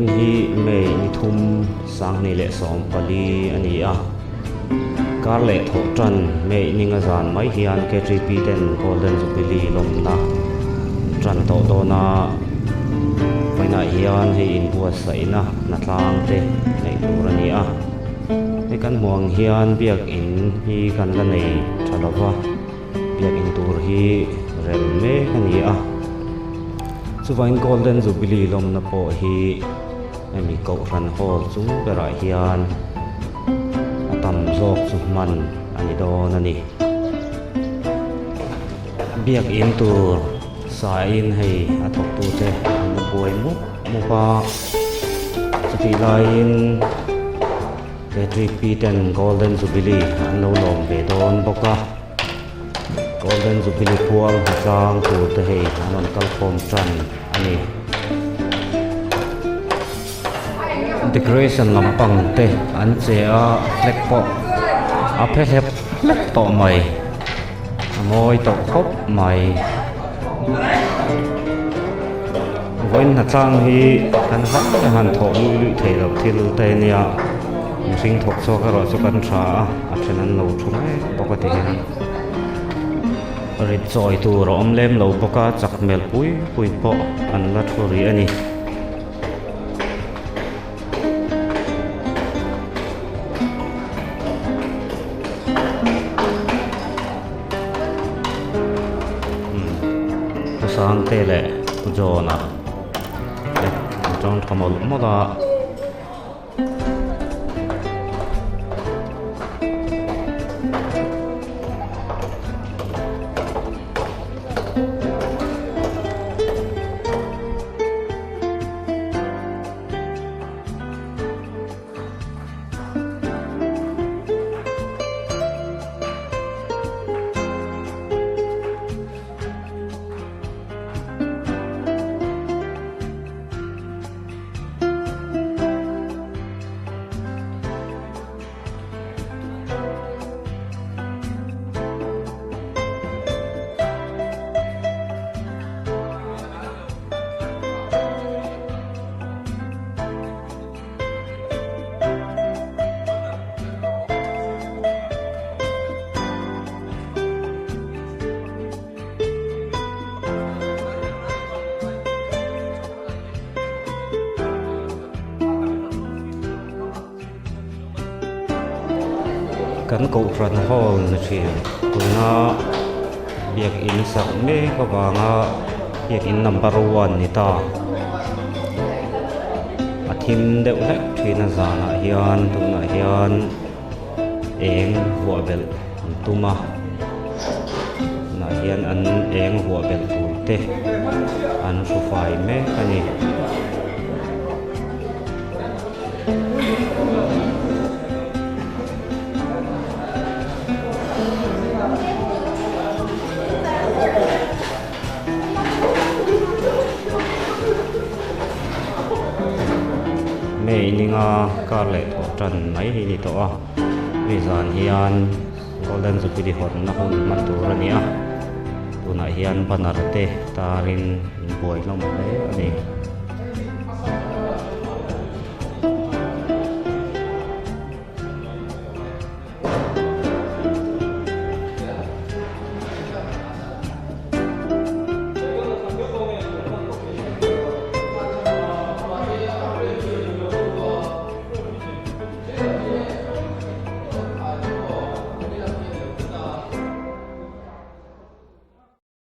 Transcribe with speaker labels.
Speaker 1: hmun hi mei ni thum sang ni le som pali ani a kar le tho tran mei ninga zan mai hian K3P ten Golden Jubilee lomna tran to do na paina hian hi in bua saina na tlang te nei tur ani a he kan muang hian biak in hi kan la nei thalawa biak in tur hi rel me ani a chuvain Golden Jubilee lomna po hi ami ko ran hol chu bera hian atam zok chu man ani don ani biak in tur sa in hei athok tu te mu boi mu pa chati lain K3P ten Golden Jubilee an lo lom ve don boka Golden Jubilee pual hatlang tu te hei anon kal khom tran ani decoration lampang te an che a flek po a phe hep flek to mai ngoi to khop mai voin hatlang hi kan han tho lui thei lo thil te nia sing thok so ka ro chu kan tha a thenan lo thum e boka te hian rit choi tu ro om lem lo boka chak mel pui po an la thuri ani sang te le jona trong thomol moda kan ko ran hol na thiam kuna biak in sak me ka wanga biak in number 1 ni ta athim deuh lek thina zana hian tuna hian eng huwa bel tuma na hian an eng huwa bel tu te an su fai me ani mei ninga kar le tho tran mai hi ni to a mi zan hian Golden Jubilee hon na hun man tur ani a tuna hian banar te tarin boi lom le ani